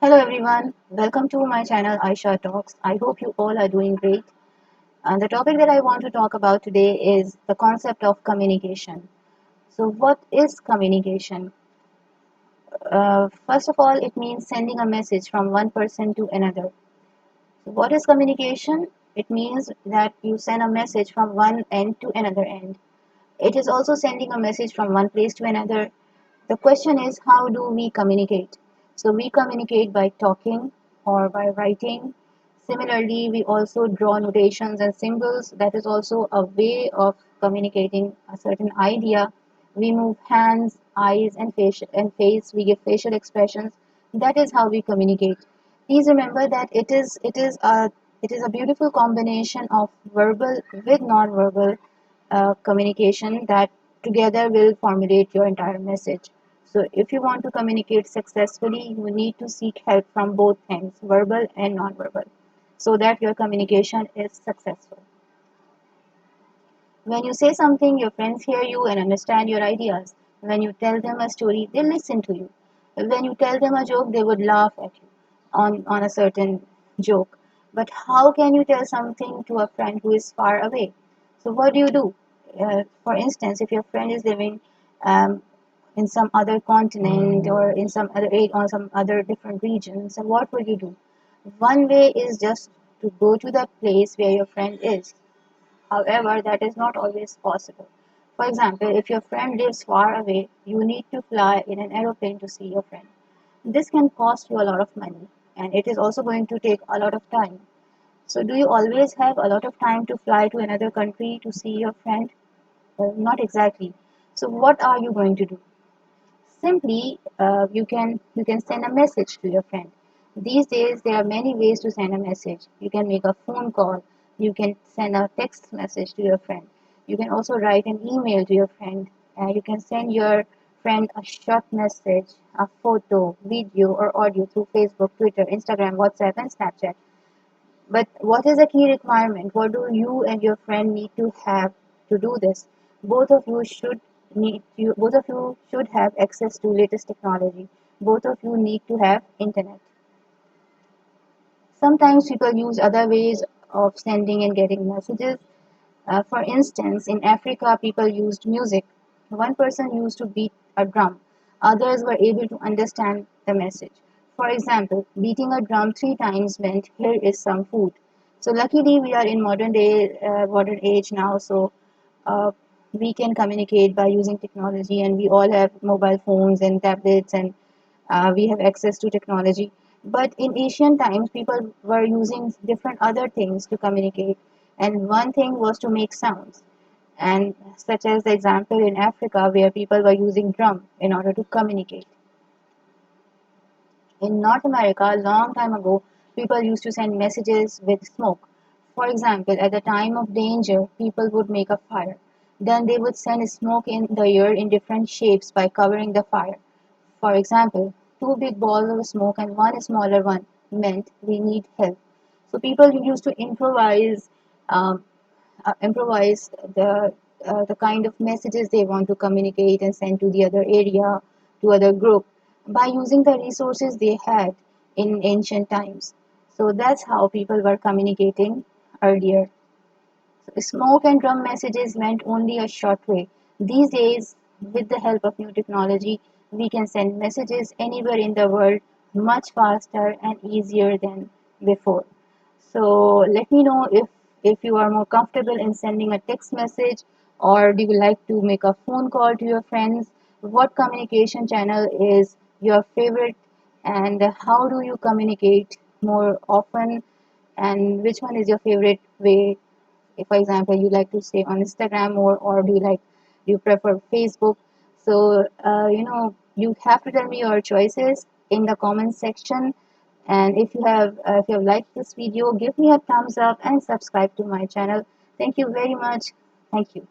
Hello everyone, welcome to my channel Aisha Talks. I hope you all are doing great. And the topic that I want to talk about today is the concept of communication. So, what is communication? First of all, it means sending a message from one person to another. So, what is communication? It means that you send a message from one end to another end. It is also sending a message from one place to another. The question is, how do we communicate? So we communicate by talking or by writing. Similarly, we also draw notations and symbols. That is also a way of communicating a certain idea. We move hands, eyes, and face. We give facial expressions. That is how we communicate. Please remember that it is a beautiful combination of verbal with non-verbal communication that together will formulate your entire message. So, if you want to communicate successfully, you need to seek help from both ends, verbal and non-verbal, so that your communication is successful. When you say something, your friends hear you and understand your ideas. When you tell them a story, they listen to you. When you tell them a joke, they would laugh at you on a certain joke. But how can you tell something to a friend who is far away? So, what do? For instance, if your friend is living um, in some other continent or in some other on some other different region, so what would you do? One way is just to go to the place where your friend is. However, that is not always possible. For example, if your friend lives far away, you need to fly in an aeroplane to see your friend. This can cost you a lot of money and it is also going to take a lot of time. So, do you always have a lot of time to fly to another country to see your friend? Well, not exactly. So, what are you going to do? Simply, you can send a message to your friend. These days, there are many ways to send a message. You can make a phone call. You can send a text message to your friend. You can also write an email to your friend. You can send your friend a short message, a photo, video, or audio through Facebook, Twitter, Instagram, WhatsApp, and Snapchat. But what is the key requirement? What do you and your friend need to have to do this? Both of you should have access to latest technology. Both of you need to have internet. Sometimes people use other ways of sending and getting messages. For instance, in Africa, people used music. One person used to beat a drum. Others were able to understand the message. For example, beating a drum 3 times meant here is some food. So luckily, we are in modern age now. So uh, we can communicate by using technology, and we all have mobile phones and tablets, and we have access to technology. But in ancient times, people were using different other things to communicate, and one thing was to make sounds. And such as the example in Africa, where people were using drum in order to communicate. In North America, a long time ago, people used to send messages with smoke. For example, at the time of danger, people would make a fire. Then they would send smoke in the air in different shapes by covering the fire. For example, two big balls of smoke and one smaller one meant we need help. So people used to um, improvise the kind of messages they want to communicate and send to the other area, to other group, by using the resources they had in ancient times. So that's how people were communicating earlier. So smoke and drum messages meant only a short way. These days, with the help of new technology, we can send messages anywhere in the world much faster and easier than before. So let me know if you are more comfortable in sending a text message, or do you like to make a phone call to your friends? What communication channel is your favorite, and how do you communicate more often, and which one is your favorite way? If, for example, you like to stay on Instagram more, or do you prefer Facebook? So you have to tell me your choices in the comment section. And if you have liked this video, give me a thumbs up and subscribe to my channel. Thank you very much. Thank you.